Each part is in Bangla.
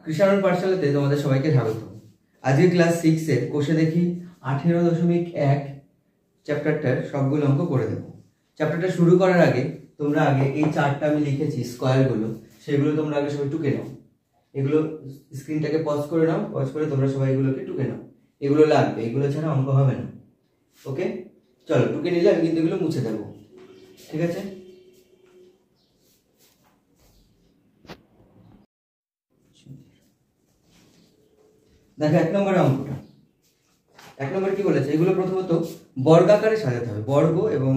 কৃষাণুর পাঠশালাতে তোমাদের সবাইকে স্বাগত। আজকে ক্লাস 6 এর কোষে দেখি 18.1 চ্যাপ্টারটার সবগুলো অঙ্ক করে দেবো। চ্যাপ্টারটা শুরু করার আগে তোমরা আগে এই চারটা আমি লিখেছি স্কয়ারগুলো, সেগুলো তোমরা আগে সবাই টুকে নাও। এগুলো স্ক্রিনটাকে পজ করে নাও, পজ করে তোমরা সবাই এগুলোকে টুকে নাও। এগুলো লাগবে, এগুলো ছাড়া অঙ্ক হবে না। ওকে, চলো টুকে নিলে আমি কিন্তু এগুলো মুছে দেবো, ঠিক আছে? দেখো 1 নম্বরের অঙ্কটা। 1 নম্বরে কি বলেছে, এগুলো প্রথমত বর্গাকারে সাজাতে হবে। বর্গ এবং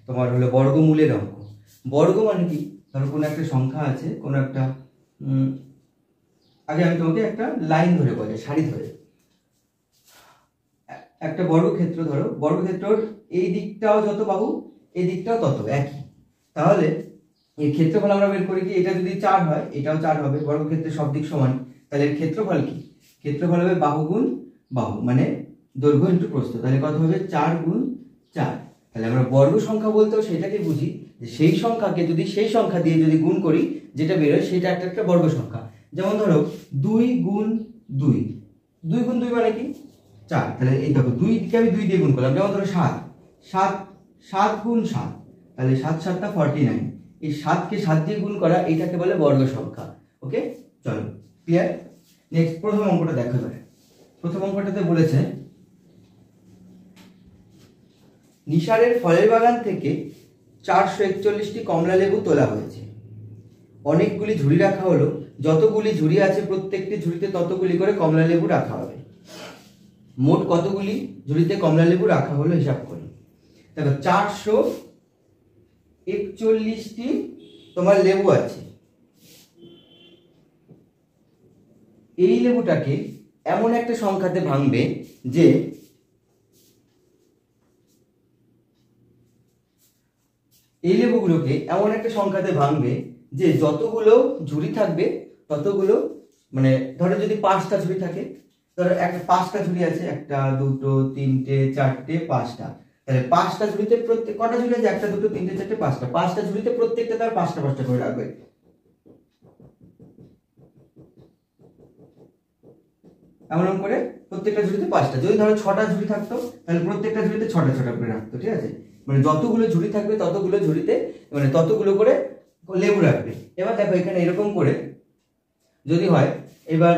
তোমার হলো বর্গমূলের অঙ্ক। বর্গ মানে কি, ধরো কোনো একটা সংখ্যা আছে, কোনো একটা আগে আমি তোমাকে একটা লাইন ধরে বলি, সারি ধরে একটা বর্গক্ষেত্র ধরো, বর্গক্ষেত্রর এই দিকটাও যত বাহু এই দিকটাও তত একই। তাহলে এই ক্ষেত্রফল আমরা বের করি কি, এটা যদি 4 হয় এটাও 4 হবে, বর্গক্ষেত্রের সব দিক সমান। তাহলে এর ক্ষেত্রফল কি, ক্ষেত্রফল হবে বাহু গুণ বাহু, মানে দৈর্ঘ্য ইন্টু প্রস্থ। তাহলে কত হবে, 4 গুণ 4। তাহলে আমরা বর্গ সংখ্যা বলতেও সেটাকে বুঝি যে সেই সংখ্যাকে যদি সেই সংখ্যা দিয়ে যদি গুণ করি, যেটা বেরোয় সেটা একটা বর্গ সংখ্যা। যেমন ধরো 2 গুণ 2, 2 গুণ 2 মানে কি 4। তাহলে এই দেখো 2 কে আমি 2 দিয়ে গুণ করলাম। যেমন ধরো 7 গুণ 7, তাহলে 7 7টা 49। এই 7 কে 7 দিয়ে গুণ করা, এটাকে বলে বর্গ সংখ্যা। ওকে, চলো ক্লিয়ার। নেক্সট প্রথম অঙ্কটা দেখো এবারে। প্রথম অঙ্কটাতে বলেছে নিসারের ফলের বাগান থেকে 441টি কমলা লেবু তোলা হয়েছে। অনেকগুলি ঝুড়ি রাখা হলো, যতগুলি ঝুড়ি আছে প্রত্যেকটি ঝুড়িতে ততগুলি করে কমলা লেবু রাখা হবে। মোট কতগুলি ঝুড়িতে কমলা লেবু রাখা হলো হিসাব করি। দেখো 441টি তোমার লেবু আছে। এই লেবুটাকে এমন একটা সংখ্যাতে ভাঙবে যে এই লেবুগুলোকে এমন একটা সংখ্যাতে ভাঙবে যে যতগুলো ঝুড়ি থাকবে ততগুলো, মানে ধরো যদি 5টা ঝুড়ি থাকে, ধরো একটা 5টা ঝুড়ি আছে, 1 2 3 4 5টা, তাহলে 5টা ঝুড়িতে প্রত্যেক কটা ঝুড়ি আছে, 1 2 3 4 5টা, 5টা ঝুড়িতে প্রত্যেকটা তার 5টা 5টা করে রাখবে। এমন করে প্রত্যেকটা ঝুড়িতে 5টা। যদি ধরো 6টা ঝুড়ি থাকতো, তাহলে প্রত্যেকটা ঝুড়িতে 6টা 6টা করে রাখতো, ঠিক আছে? মানে যতগুলো ঝুড়ি থাকবে ততগুলো ঝুড়িতে মানে ততগুলো করে লেবু রাখবে। এবার দেখো এখানে এরকম করে যদি হয়, এবার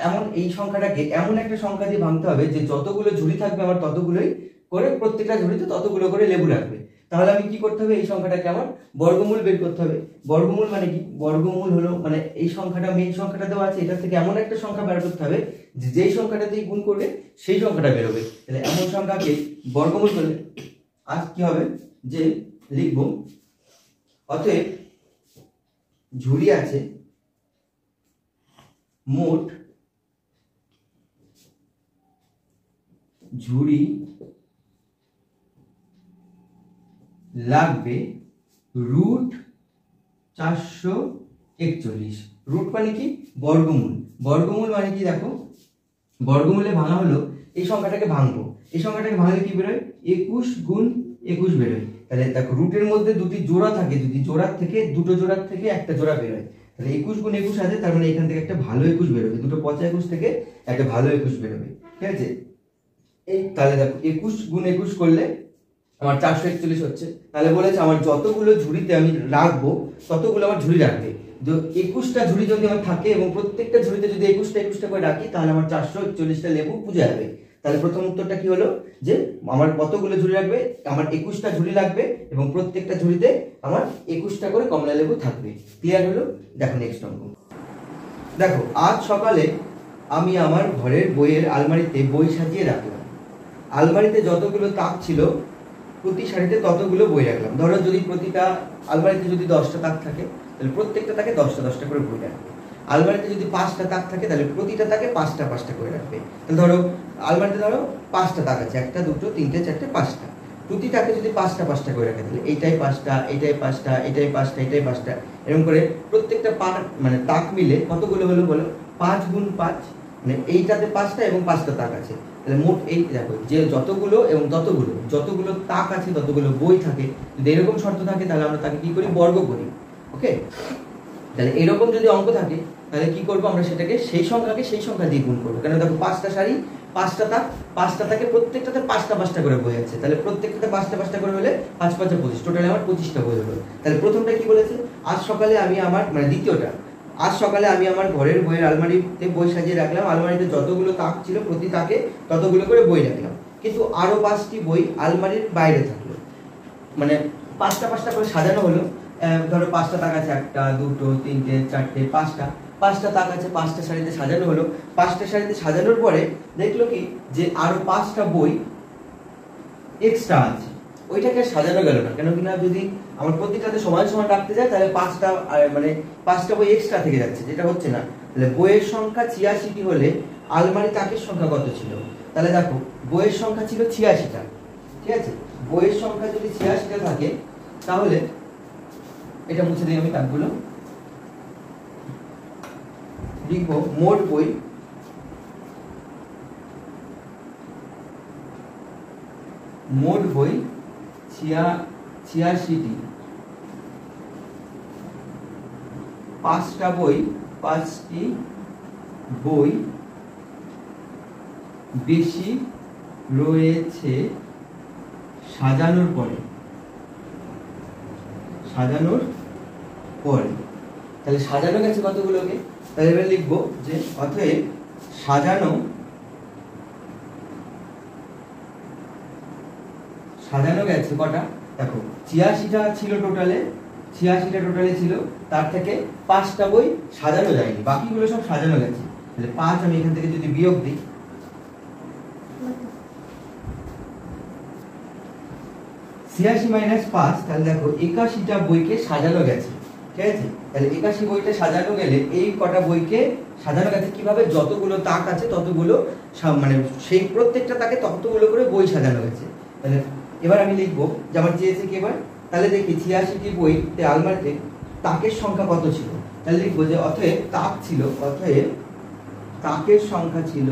এমন এই সংখ্যাটাকে এমন একটা সংখ্যা দিয়ে ভাঙতে হবে যে যতগুলো ঝুড়ি থাকবে আমার ততগুলোই করে প্রত্যেকটা ঝুড়িতে ততগুলো করে লেবু রাখবে। তাহলে আমি কি করতে হবে, এই সংখ্যাটাকে আমার বর্গমূল বের করতে হবে। বর্গমূল মানে কি, বর্গমূল হলো মানে এই সংখ্যাটা, মেইন সংখ্যাটা দেওয়া আছে, এটা থেকে এমন একটা সংখ্যা বের করতে হবে যে যেই সংখ্যাটা দিয়ে গুণ করবে সেই সংখ্যাটা বেরোবে। তাহলে এমন সংখ্যাকে বর্গমূল করলে আজ কি হবে, যে লিখব অতএব ঝুড়ি আছে মোট ঝুড়ি লাগবে রুট 441। রুট মানে কি, বর্গমূল। বর্গমূল মানে কি, দেখো বর্গমূলে ভাঙা হলো, এই সংখ্যাটাকে ভাঙবো, এই সংখ্যাটাকে ভাঙলে কি বেরোয়, 21 গুণ 21 বেরোয়। তাহলে দেখো রুটের মধ্যে দুটি জোড়া থাকে, যদি জোড়ার থেকে দুটো জোড়ার থেকে একটা জোড়া বেরোয়, তাহলে 21 গুণ 21 আছে, তার মানে এখান থেকে একটা ভালো 21 বেরোবে, দুটো পচা 21 থেকে একটা ভালো 21 বেরোবে, ঠিক আছে? এই তাহলে দেখো 21 গুণ 21 করলে আমার 441 হচ্ছে। তাহলে বলেছে আমার যতগুলো ঝুড়িতে আমি রাখবো ততগুলো আমার ঝুড়ি রাখবে। 21টা ঝুড়ি যদি আমার থাকে এবং প্রত্যেকটা ঝুড়িতে যদি 21টা করে রাখি, তাহলে আমার 441টা লেবু পূজা যাবে। তাহলে প্রথম উত্তরটা কি হলো, যে আমার কতগুলো ঝুড়ি রাখবে, আমার 21টা ঝুড়ি লাগবে এবং প্রত্যেকটা ঝুড়িতে আমার 21টা করে কমলা লেবু থাকবে। ক্লিয়ার হলো? দেখো নেক্সট অঙ্ক। দেখো আজ সকালে আমি আমার ঘরের বইয়ের আলমারিতে বই সাজিয়ে রাখলাম। আলমারিতে যতগুলো তাক ছিল প্রতি সারিতে ততগুলো বই রাখলাম। ধরো যদি প্রতিটা আলমারিতে যদি 10টা তাক থাকে, তাহলে প্রত্যেকটা তাকে 10টা 10টা করে বই রাখবে। আলমারিতে যদি 5টা তাক থাকে, তাহলে প্রতিটা তাকে 5টা 5টা করে রাখবে। তাহলে ধরো আলমারিতে ধরো 5টা তাক আছে, 1 2 3 4 5টা, প্রতিটাকে যদি 5টা 5টা করে রাখে, তাহলে এইটাই 5টা, এইটাই 5টা, এইটাই 5টা, এইটাই 5টা, এরকম করে প্রত্যেকটা মানে তাক মিলে কতগুলো হলো বলো, 5 গুণ 5, মানে এইটাতে 5টা এবং 5টা তাক আছে। তাহলে মোট এই দেখো যে যতগুলো এবং যতগুলো তাক আছে ততগুলো বই থাকে। যদি এরকম শর্ত থাকে তাহলে আমরা তাকে কি করি, বর্গ করি। ওকে, তাহলে এরকম যদি অঙ্ক থাকে তাহলে কি করবো আমরা সেটাকে সেই সংখ্যা দিয়ে গুণ করবো। কেন দেখো 5টা শাড়ি 5টা তাক, 5টা তাকে প্রত্যেকটাতে 5টা করে বই আছে, তাহলে প্রত্যেকটাতে 5টা করে হলে 5 5 25, টোটালি আমার 25টা বই হলো। তাহলে প্রথমটা কি বলেছে, আজ সকালে আমি আমার মানে দ্বিতীয়টা, আজ সকালে আমি আমার ঘরের বইয়ের আলমারিতে বই সাজিয়ে রাখলাম, আলমারিতে যতগুলো তাক ছিল প্রতি তাকে ততগুলো করে বই রাখলাম, কিন্তু আরো 5টি বই আলমারির বাইরে থাকলো, মানে 5টা করে সাজানো হলো। ধরো 5টা তাক আছে, 1টা 2টো 3টে 4টে 5টা তাক আছে, 5টা শাড়িতে সাজানো হলো। 5টা শাড়িতে সাজানোর পরে দেখলো কি যে আরো 5টা বই এক্সট্রা আছে, ওইটাকে সাজানো গেল না। কেন কিনা যদি আমার প্রত্যেকটাতে সমান সমান রাখতে যায় তাহলে 5টা বই এক্সট্রা থেকে যাচ্ছে, যেটা হচ্ছে না। তাহলে বইয়ের সংখ্যা 86টি হলে আলমারি তাকের সংখ্যা কত ছিল? তাহলে দেখো বইয়ের সংখ্যা ছিল 86টা, ঠিক আছে। বইয়ের সংখ্যা যদি 86টা থাকে তাহলে এটা মুছে দিই আমি, তাকগুলো লিখবো মোট বই মোট বই 86টি, 5টি বই বেশি রয়েছে সাজানোর পরে। তাহলে সাজানো গেছে কতগুলোকে, তাহলে এবার লিখবো যে অতএব সাজানো গেছে কটা, দেখো 86টা ছিল টোটালে, 86টা টোটালে ছিল, তার থেকে 5টা বই সাজানো যায়নি, বাকিগুলো সব সাজানো গেছে। তাহলে 5 আমি এখান থেকে যদি বিয়োগ দিই, 86 মাইনাস 5, তাহলে দেখো 81টা বইকে সাজানো গেছে, ঠিক আছে। তাহলে 81 বইটা সাজানো গেলে এই কটা বইকে সাজানো গেছে কিভাবে, যতগুলো তাক আছে ততগুলো মানে সেই প্রত্যেকটা তাকে ততগুলো করে বই সাজানো গেছে। তাহলে এবার আমি লিখবো যে আমার চেয়েছে কি এবার, তাহলে দেখি 86টি বইতে আলমারিতে তাকের সংখ্যা কত ছিল, তাহলে লিখবো যে অতএব তাকের সংখ্যা ছিল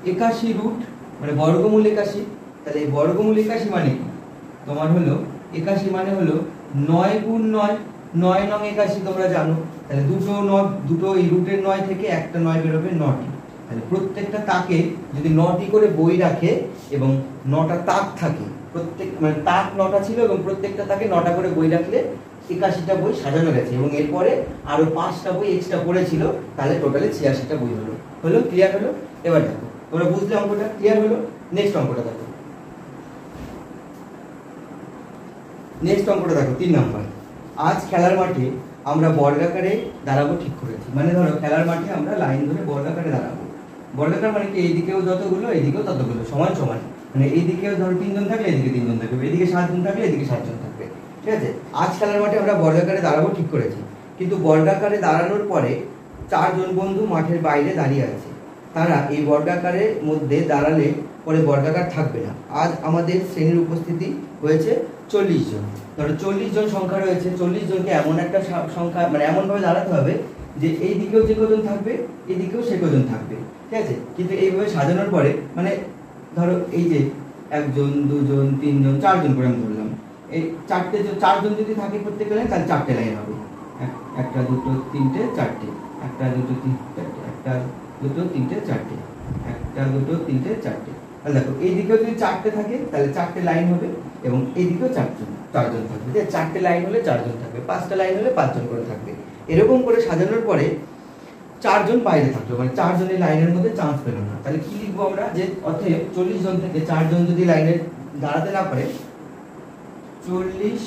81 রুট মানে বর্গমূল 81। তাহলে এই বর্গমূল 81 মানে কি, তোমার হলো 81 মানে হলো 9 গুণ 9, 9 নং 81 তোমরা জানো। তাহলে দুটো এই রুটের 9 থেকে একটা 9 বেরোবে 9টি। তাহলে প্রত্যেকটা তাকে যদি 9টি করে বই রাখে এবং 9টা তাক থাকে, মানে তাক 9টা ছিল এবং প্রত্যেকটা তাকে 9টা করে বই রাখলে 81টা বই সাজানো গেছে, এবং এরপরে আরো 5টা বই এক্সট্রা পড়েছিল, তাহলে টোটালি 86টা বই হলো। ক্লিয়ার হলো? এবার দেখো তোমরা বুঝলে অঙ্কটা ক্লিয়ার হলো। নেক্সট অঙ্কটা দেখো 3 নাম্বার। আজ খেলার মাঠে আমরা বর্গাকারে দাঁড়াবো ঠিক করেছি। মানে ধরো খেলার মাঠে আমরা লাইন ধরে বর্গাকারে দাঁড়াবো। বর্গাকার মানে কি, এইদিকেও যতগুলো এইদিকেও ততগুলো সমান সমান, মানে এইদিকেও ধরো 3 জন থাকলে এদিকে 3 জন থাকবে, এদিকে 7 জন থাকলে এদিকে 7 জন থাকবে, ঠিক আছে। আজ খেলার মাঠে আমরা বর্গাকারে দাঁড়াবো ঠিক করেছি, কিন্তু বর্গাকারে দাঁড়ানোর পরে 4 জন বন্ধু মাঠের বাইরে দাঁড়িয়ে আছে। তারা এই বর্গাকারের মধ্যে দাঁড়ালে পরে বর্গাকার থাকবে না। আজ আমাদের শ্রেণীর উপস্থিতি হয়েছে 40 জন। ধরো 40 জন সংখ্যা রয়েছে, 40 জনকে এমন একটা সংখ্যা মানে এমন ভাবে দাঁড়াতে হবে যে এই দিকেও যে কজন থাকবে এদিকেও সে কজন থাকবে, ঠিক আছে। কিন্তু এইভাবে সাজানোর পরে মানে ধরো এই যে 1 জন 2 জন 3 জন 4 জন করে আমি ধরলাম, এই 4 জন যদি থাকে প্রত্যেক লাইনে, তাহলে 4টে লাইন হবে, 1 2 3 4টে, 1 2 3 4টে, 1 2 3 4টে, 1 2 3 4টে। তাহলে দেখো এই দিকেও যদি 4টে থাকে তাহলে 4টে লাইন হবে, এবং এই দিকেও 4 জন থাকবে, 4টে লাইন হলে 4 জন থাকবে, 5টা লাইন হলে 5 জন করে থাকবে। এরকম করে সাজানোর পরে 4 জন বাইরে থাকলো, মানে 4 জনের লাইনের মধ্যে চান্স পেল না। তাহলে কি লিখবো আমরা, যে অতএব 40 জন থেকে 4 জন যদি লাইনে দাঁড়াতে না পারে, 40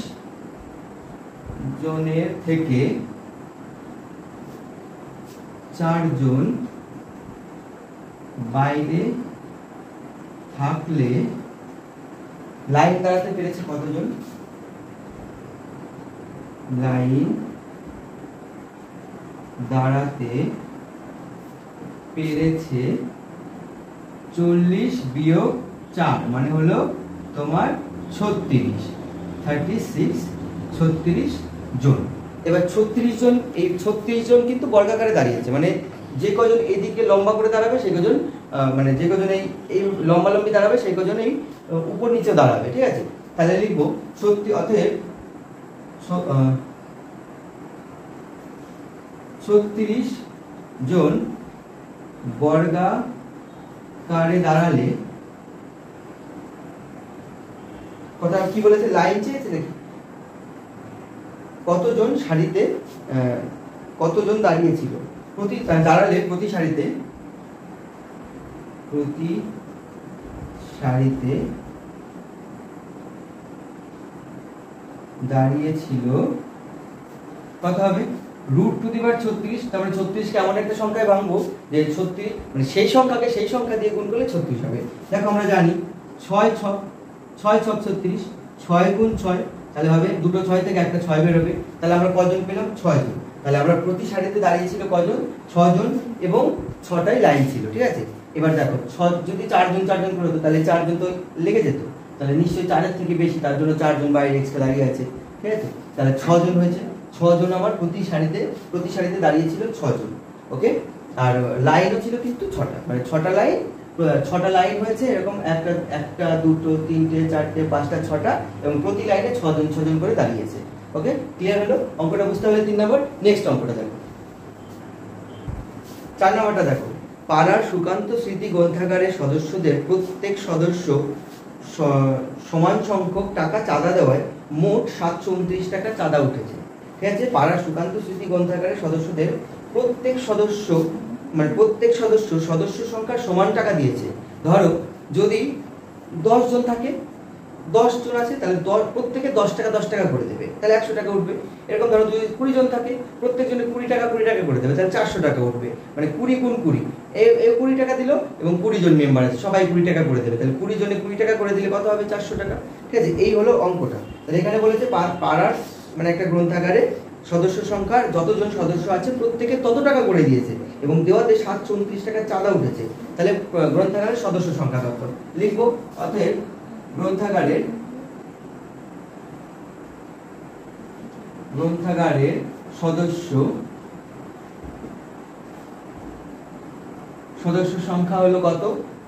জনের থেকে 4 জন বাইরে থাকলে লাইন দাঁড়াতে পেরেছে কতজন, লাইন দাঁড়াতে পেরেছে 40 বিয়োগ 4 মানে হলো তোমার 36 জন। এবার 36 জন, এই 36 জন কিন্তু বর্গাকারে দাঁড়িয়েছে, মানে যে কজন এইদিকে লম্বা করে দাঁড়াবে সেই কজন মানে যে কজন এই লম্বালম্বি দাঁড়াবে সেই কজন এই উপর নিচে দাঁড়াবে, ঠিক আছে। তাহলে লিখবো অতএব 36 জন বর্গাকারে দাঁড়ালে কথা কি বলেছে, লাইন চেয়েছে দেখি, কতজন সারিতে কতজন দাঁড়িয়েছিল, দাঁড়ালে প্রতি সারিতে দাঁড়িয়েছিল কত হবে, √36। তারপরে 36 কে এমন একটা সংখ্যায় ভাঙবো যে 36 মানে সেই সংখ্যাকে সেই সংখ্যা দিয়ে গুণ করলে 36 হবে। দেখো আমরা জানি 6 6 6 36, 6 গুণ 6 তাহলে হবে দুটো 6 থেকে একটা 6 বের হবে, তাহলে আমরা কজন পেলাম 6 জন। তাহলে আমরা প্রতি সারিতে দাঁড়িয়েছিল কজন 6 জন এবং 6টাই লাইন ছিল, ঠিক আছে। এবার দেখো 6 যদি 4 জন করে হতো তাহলে 4 জন তো লেগে যেত, তাহলে নিশ্চয়ই 4-এর থেকে বেশি, তার জন্য 4 জন বাইরে এক্সট্রা দাঁড়িয়ে আছে, ঠিক আছে। তাহলে 6 জন হয়েছে, 6 জন আমার প্রতি সারিতে দাঁড়িয়েছিল 6 জন, ওকে। আর লাইনও ছিল কিন্তু 6টা, মানে 6টা লাইন হয়েছে এরকম, একটা দুটো তিনটে চারটে পাঁচটা 6টা, এবং প্রতি লাইনে 6 জন করে দাঁড়িয়েছে, ওকে। ক্লিয়ার হলো? অঙ্কটা বুঝতে হবে 3 নম্বর। নেক্সট অঙ্কটা দেখো, 4 নম্বরটা দেখো, পাড়ার সুকান্ত স্মৃতি গ্রন্থাগারের সদস্যদের প্রত্যেক সদস্য সমান সংখ্যক টাকা চাঁদা দেওয়ায় মোট 729 টাকা চাঁদা উঠেছে, ঠিক আছে। পাড়ার সুকান্ত স্মৃতি গ্রন্থাগারের সদস্যদের প্রত্যেক সদস্য সংখ্যার সমান টাকা দিয়েছে। ধরো যদি 10 জন থাকে, 10 জন আছে, তাহলে প্রত্যেকে 10 টাকা করে দেবে, তাহলে 100 টাকা উঠবে। এরকম ধরো যদি 20 জন থাকে, প্রত্যেকজনে 20 টাকা করে দেবে, তাহলে 400 টাকা উঠবে। মানে 20 গুণ 20, এই 20 টাকা দিল, এবং 20 জন মেম্বার আছে, সবাই 20 টাকা করে দেবে, তাহলে 20 জনে 20 টাকা করে দিলে কত হবে, 400 টাকা, ঠিক আছে। এই হলো অঙ্কটা। তাহলে এখানে বলেছে পাড়ার মানে একটা গ্রন্থাগারে সদস্য সংখ্যা যতজন সদস্য আছে প্রত্যেকে তত টাকা করে দিয়েছে, এবং দেওয়াতে 729 টাকা চাঁদা উঠেছে। তাহলে গ্রন্থাগারের সদস্য সংখ্যা কত লিখবো, অতএব গ্রন্থাগারের সদস্য সংখ্যা হলো কত,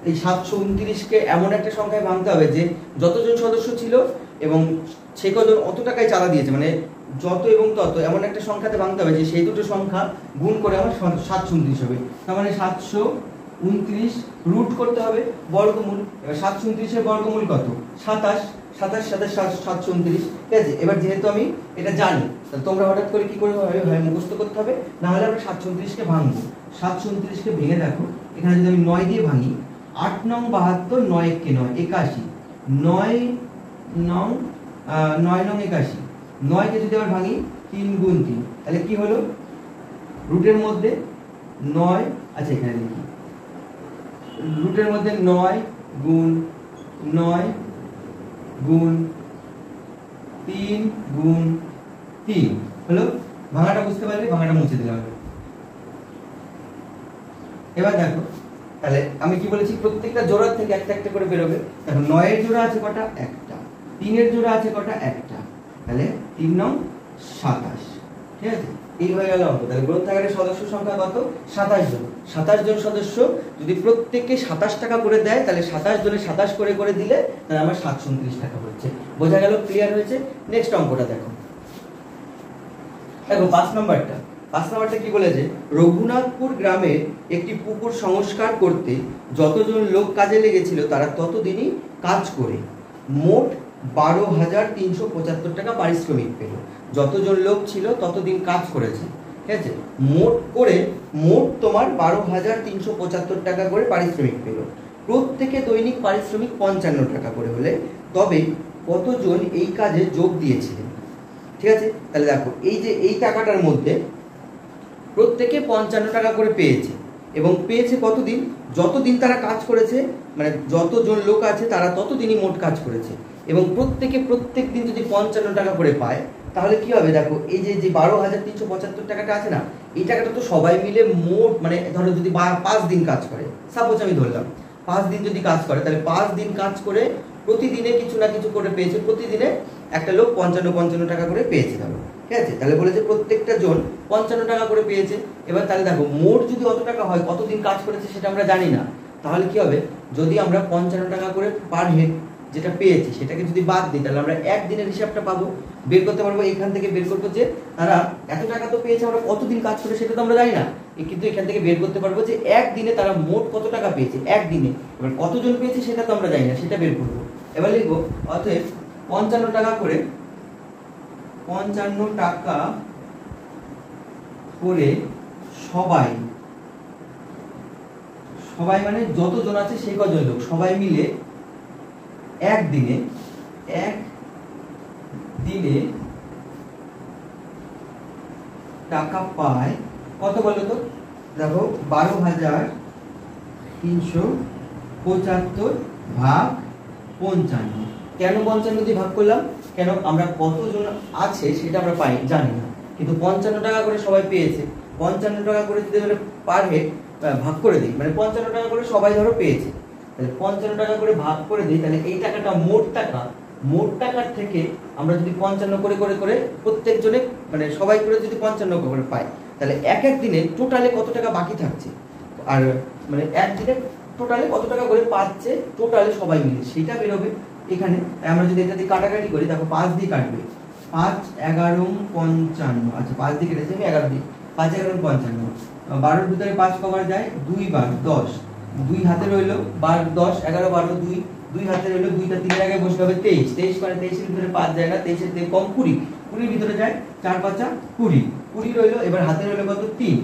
এই 729 কে এমন একটা সংখ্যায় ভাঙতে হবে যে যতজন সদস্য ছিল এবং সে কজন অত টাকায় চাঁদা দিয়েছে, মানে যত এবং তত এমন একটা সংখ্যাতে ভাঙতে হবে যে সেই দুটো সংখ্যা গুণ করে আমার 729 হবে। তার মানে 729 রুট করতে হবে বর্গমূল। এবার 729 এর বর্গমূল কত, 27, 27 সাথে 729, ঠিক আছে। এবার যেহেতু আমি এটা জানি, তাহলে তোমরা হঠাৎ করে কি করে হয় মুখস্থ করতে হবে, না হলে আমরা 729 কে ভাঙবো। 729 কে ভেঙে দেখো, এখানে যদি আমি 9 দিয়ে ভাঙি, 8 9 72, 9 1 কে 9 81, 9 9 81, 9 কে যদি আবার ভাঙি 3 গুণ 3, তাহলে কি হলো, রুটের মধ্যে 9, আচ্ছা এখানে লিখি, রুটের মধ্যে 9 গুণ 9 গুণ 3 গুণ 3 হলো। ভাঙাটা বুঝতে পারলে ভাঙাটা মুছে দিলাম। এবার দেখো, তাহলে আমি কি বলেছি, প্রত্যেকটা জোড়া থেকে একটা একটা করে বেরোবে। দেখো 9 এর জোড়া আছে কটা, একটা, 3 এর জোড়া আছে কটা, একটা, তাহলে 3 9 27, ঠিক আছে। এই হয়ে গেল অঙ্ক। তাহলে গ্রন্থাগারের সদস্য সংখ্যা কত, 27 জন। 27 জন সদস্য যদি প্রত্যেককে 27 টাকা করে দেয়, তাহলে 27 জনে 27 করে দিলে তাহলে আমার 729 টাকা হচ্ছে। বোঝা গেল? ক্লিয়ার হয়েছে? নেক্সট অঙ্কটা দেখো, 5 নম্বরটা কি বলেছে, রঘুনাথপুর গ্রামে একটি পুকুর সংস্কার করতে যতজন লোক কাজে লেগেছিল তারা ততদিনই কাজ করে মোট 12,375 টাকা পারিশ্রমিক পেল। যতজন লোক ছিল ততদিন কাজ করেছে, ঠিক আছে। মোট তোমার 12,375 টাকা করে পারিশ্রমিক পেল। প্রত্যেকে দৈনিক পারিশ্রমিক 55 টাকা করে হলে তবে কতজন এই কাজে যোগ দিয়েছিলেন, ঠিক আছে। তাহলে দেখো, এই যে এই টাকাটার মধ্যে প্রত্যেকে 55 টাকা করে পেয়েছে, এবং পেয়েছে কতদিন, যতদিন তারা কাজ করেছে, মানে যতজন লোক আছে তারা ততদিনই মোট কাজ করেছে, এবং প্রত্যেকে প্রত্যেক দিন যদি 55 টাকা করে পায়, তাহলে কি হবে দেখো, এই যে 12,375 টাকাটা আছে না, এই টাকাটা তো সবাই মিলে মোট, মানে ধরো যদি 5 দিন কাজ করে, সাপোজ আমি ধরলাম 5 দিন যদি কাজ করে, তাহলে 5 দিন কাজ করে প্রতিদিনে কিছু না কিছু করে পেয়েছে, প্রতিদিনে একটা লোক 55 টাকা করে পেয়েছে ধরো, ঠিক আছে। তাহলে বলেছে প্রত্যেকটা জন 55 টাকা করে পেয়েছে। এবার তাহলে দেখো, মোট যদি অত টাকা হয়, কতদিন কাজ করেছে সেটা আমরা জানি না, তাহলে কি হবে, যদি আমরা 55 টাকা করে পার হেড যেটা পেয়েছি সেটাকে যদি বাদ দিই তাহলে আমরা একদিনের হিসাবটা পাবো, বের করতে পারবো। এখান থেকে বের করবো যে তারা এত টাকা তো পেয়েছে, আমরা কতদিন কাজ করে সেটা তো আমরা জানি না, কিন্তু এখান থেকে বের করতে পারবো যে একদিনে তারা মোট কত টাকা পেয়েছে একদিনে। এবার কতজন পেয়েছে সেটা তো আমরা জানি না, সেটা বের করবো। এবার লিখবো অতএব 55 টাকা করে, 55 টাকা করে সবাই মানে যতজন আছে সেই কজন লোক সবাই মিলে একদিনে টাকা পায় কত বলো তো? দেখো 12,375 ভাগ 55। কেন 55 দিয়ে ভাগ করলাম? কেন আমরা কতজন আছে সেটা আমরা পাই জানি না, কিন্তু 55 টাকা করে সবাই পেয়েছে। 55 টাকা করে যদি মানে পার হেড ভাগ করে দিই, মানে 55 টাকা করে সবাই ধরো পেয়েছে, তাহলে 55 টাকা করে ভাগ করে দিই, তাহলে এই টাকাটা মোট টাকার থেকে আমরা যদি 55 করে করে করে প্রত্যেকজনে মানে সবাই করে যদি 55 করে পাই, তাহলে এক এক দিনে টোটালে কত টাকা বাকি থাকছে, আর মানে একদিনে টোটালে কত টাকা করে পাচ্ছে টোটালে সবাই মিলে সেটা বেরোবে এখানে। আমরা যদি এটা দিয়ে কাটাকাটি করি, দেখো 5 দিয়ে কাটবে, 5 11 55, আচ্ছা 5 দিয়ে কেটেছি আমি 11 দিয়ে, 5 11 55, 12 ভিতরে 5 কবার যায় 2 বার 10, 2 হাতে রইলো 12 10 11 12 2 হাতে রইলো, 2টা 3 এর আগে বসে হবে 23, 23 মানে 23 এর ভিতরে 5 যায় না, 23 এর থেকে কম 20, 20 এর ভিতরে যায় 4 5 20, 20 রইলো। এবার হাতে রইলো কত 3,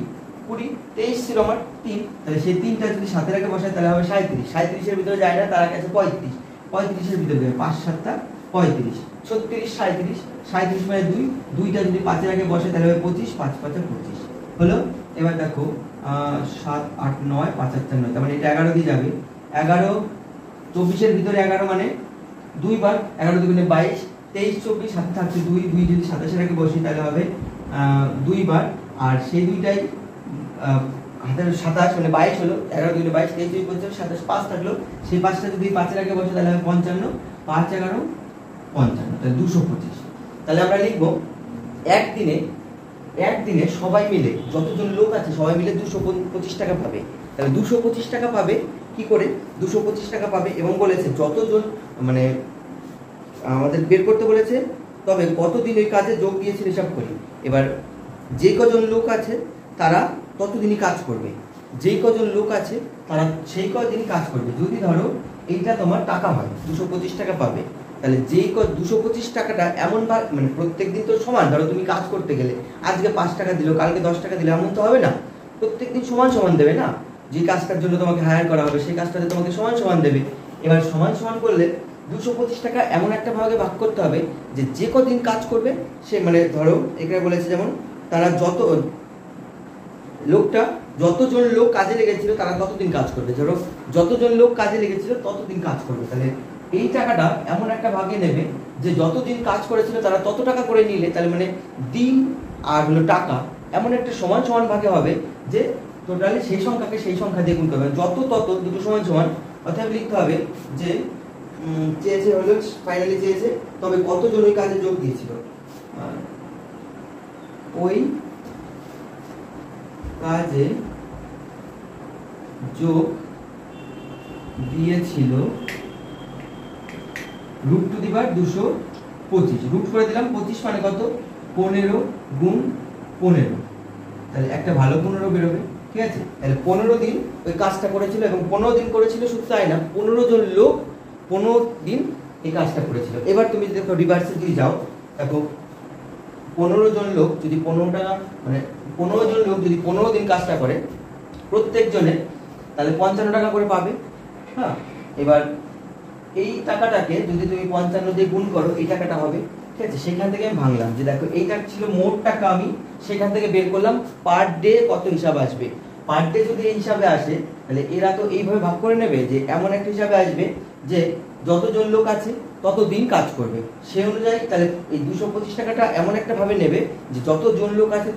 20 23 ছিল আমার 3, তাহলে সেই 3টা যদি 7 এর আগে বসাই তাহলে হবে 37, 37 এর ভিতরে যায় না, তার আগে আছে 35, 35 এর ভিতরে 5 7 35, 36 37, 37 মানে 2টা যদি 5 এর আগে বসে তাহলে হবে 25, 5 5 25 হলো। এবার দেখো 7 8 9 5 4 9, তার মানে এটা 11 দিয়ে যাবে, 11 24 এর ভিতরে 11 মানে 2 বার, 11 দুগুণে 22, 23 24 সাথে থাকছে 2 যদি 27 এর আগে বসি তাহলে হবে 2 বার, আর সেই দুইটাই হাতের 27 মানে 22 হলো, 11 দুগুণে 22, 23 2 25 27 5 থাকলো, সেই 5টা যদি 5 এর আগে বসে তাহলে হবে 55, 5 11 55, তাহলে 225। তাহলে আমরা লিখবো একদিনে সবাই মিলে যতজন লোক আছে সবাই মিলে 225 টাকা পাবে। তাহলে 225 টাকা পাবে কি করে? 225 টাকা পাবে এবং বলেছে যতজন মানে আমাদের বের করতে বলেছে, তবে কতদিন ওই কাজে যোগ দিয়েছিল হিসাব করি। এবার যে কজন লোক আছে তারা ততদিনই কাজ করবে, যেই কজন লোক আছে তারা সেই কদিনই কাজ করবে। যদি ধরো এইটা তোমার টাকা হয় 225 টাকা পাবে, তাহলে যেই 225 টাকাটা এমন মানে প্রত্যেকদিন তো সমান, ধরো তুমি কাজ করতে গেলে আজকে 5 টাকা দিল কালকে 10 টাকা দিলে এমন তো হবে না, প্রত্যেকদিন সমান সমান দেবে না, যে কাজটার জন্য তোমাকে হায়ার করা হবে সেই কাজটাতে তোমাকে সমান সমান দেবে। এবার সমান সমান করলে 225 টাকা এমন একটা ভাগে ভাগ করতে হবে যে যে কদিন কাজ করবে সে, মানে ধরো এখানে বলেছে যেমন তারা যতজন লোক কাজে লেগেছিল তারা ততদিন কাজ করবে, ধরো যতজন লোক কাজে লেগেছিল ততদিন কাজ করবে, তাহলে এই টাকাটা এমন একটা ভাগে নেবে যে যতদিন কাজ করেছিল তারা তত টাকা করে নিলে, তাহলে মানে দিন আর হলো টাকা এমন একটা সমান সমান ভাগে হবে যে টোটালি সেই সংখ্যাকে সেই সংখ্যা দিয়ে গুণ করবে, যত তত দুটো সমান সমান। অর্থাৎ লিখতে হবে যে চেয়েছে হলো ফাইনালি চেয়েছে তবে কতজন ওই কাজে যোগ দিয়েছিল, ওই কাজে যোগ দিয়েছিল root to the power 225, root করে দিলাম 25 মানে কত 15 গুণ 15, তাহলে একটা ভালো 15 বেরোবে, ঠিক আছে। তাহলে 15 দিন ওই কাজটা করেছিল এবং 15 দিন করেছিল, শুধু তাই না 15 জন লোক 15 দিন এই কাজটা করেছিল। এবার তুমি দেখো রিভার্সে যদি যাও, দেখো 15 জন লোক যদি 15 টাকা মানে 15 জন লোক যদি 15 দিন কাজটা করে প্রত্যেক জনে, তাহলে 55 টাকা করে পাবে। হ্যাঁ, এবার এই টাকাটাকে যদি তুমি 55 দিয়ে গুণ করো এই টাকাটা হবে, ঠিক আছে। সেখান থেকে আমি ভাঙলাম যে দেখো এইটা ছিল মোট টাকা, আমি সেখান থেকে বের করলাম পার ডে কত হিসাব আসবে। পার ডে যদি এই হিসাবে আসে তাহলে এরা তো এইভাবে ভাগ করে নেবে যে এমন একটা হিসাবে আসবে যে যতজন লোক আছে তত দিন কাজ করবে, সেই অনুযায়ী তাহলে এই 225 টাকাটা এমন একটা ভাবে নেবে যে যতজন লোক আছে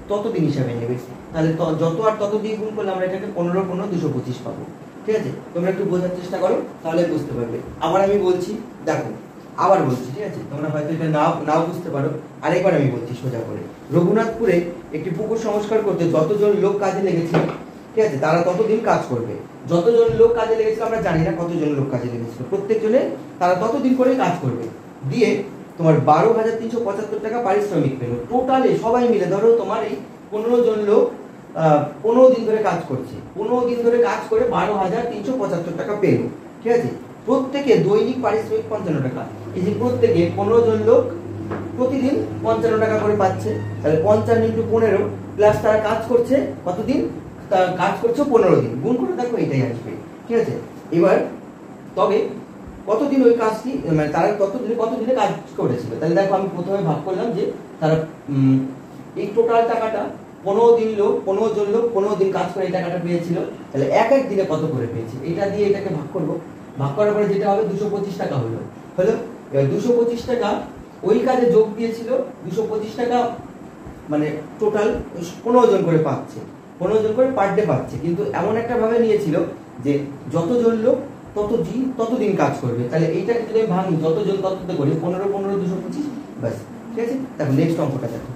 তত দিন হিসাবে নেবে, তাহলে যত আর তত দিয়ে গুণ করলে আমরা এটাকে 15 15 225 পাবো, ঠিক আছে। তোমরা একটু বোঝার চেষ্টা করো তাহলে বুঝতে পারবে। আবার আমি বলছি, দেখো আবার বলছি, ঠিক আছে, তোমরা হয়তো এটা নাও বুঝতে পারো, আরেকবার আমি বলছি সোজা করে। রঘুনাথপুরে একটি পুকুর সংস্কার করতে যতজন লোক কাজে লেগেছিল ঠিক আছে, তারা ততদিন কাজ করবে। যতজন লোক কাজে লেগেছিল আমরা জানি না কতজন লোক কাজে লেগেছিল, প্রত্যেকজনে তারা ততদিন করে কাজ করবে। দিয়ে তোমার 12,375 টাকা পারিশ্রমিক পেলো টোটালে সবাই মিলে। ধরো তোমার এই 15 জন লোক 15 দিন ধরে কাজ করছে, 15 দিন ধরে কাজ করে 12,375 টাকা পেলো। ঠিক আছে, প্রত্যেকে দৈনিক পারিশ্রমিক 55 টাকা। এই যে প্রত্যেকে 15 জন লোক প্রতিদিন 55 টাকা করে পাচ্ছে, তাহলে 55 × 15 প্লাস তারা কাজ করছে কতদিন, কাজ করছে 15 দিন, গুণ করে দেখো এটাই আসবে। ঠিক আছে, এবার তবে কতদিন ওই কাজটি মানে তারা কতদিনে কাজ করেছিল, তাহলে দেখো আমি প্রথমে ভাগ করলাম যে তারা এই টোটাল টাকাটা 15 দিন লোক 15 জন লোক 15 দিন কাজ করে এই টাকাটা পেয়েছিল, তাহলে এক এক দিনে কত করে পেয়েছে এটা দিয়ে এটাকে ভাগ করব। ভাগ করার পরে যেটা হবে 225 টাকা হলো। এবার 225 টাকা ওই কাজে যোগ দিয়েছিল, 225 টাকা মানে টোটাল 15 জন করে পাচ্ছে, 15 জন করে পার ডে পাচ্ছে। কিন্তু এমন একটা ভাবে নিয়েছিল যে যতজন লোক ততদিন কাজ করবে, তাহলে এইটাকে যদি আমি ভাঙি যতজন তততে করি 15 15 225 ব্যাস। ঠিক আছে, দেখো নেক্সট অঙ্কটা দেখো,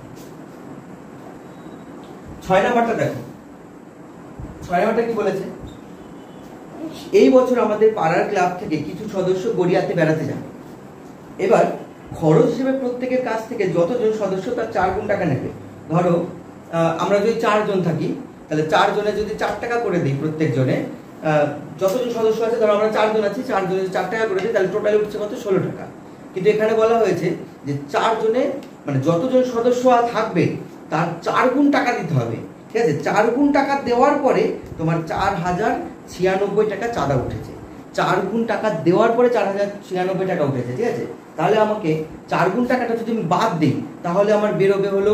6 নাম্বারটা দেখো। 6 নাম্বারটা কি বলেছে, এই বছর আমাদের পাড়ার ক্লাব থেকে কিছু সদস্য গড়িয়াতে বেড়াতে যাবে। এবার খরচ হিসেবে প্রত্যেকের কাছ থেকে যতজন সদস্য তার 4 গুণ টাকা নেবে। ধরো আমরা যদি 4 জন থাকি, তাহলে 4 জনে যদি 4 টাকা করে দিই, প্রত্যেক জনে যতজন সদস্য আছে, ধরো আমরা 4 জন আছি, 4 জনে 4 টাকা করে দিই, তাহলে টোটাল উঠছে কত, 16 টাকা। কিন্তু এখানে বলা হয়েছে যে 4 জনে মানে যতজন সদস্য থাকবে তার 4 গুণ টাকা দিতে হবে। ঠিক আছে, 4 গুণ টাকা দেওয়ার পরে তোমার 4,096 টাকা চাঁদা উঠেছে। 4 গুণ টাকা দেওয়ার পরে 4,096 টাকা উঠেছে। ঠিক আছে, তাহলে আমাকে 4 গুণ টাকাটা যদি আমি বাদ দিই, তাহলে আমার বেরোবে হলো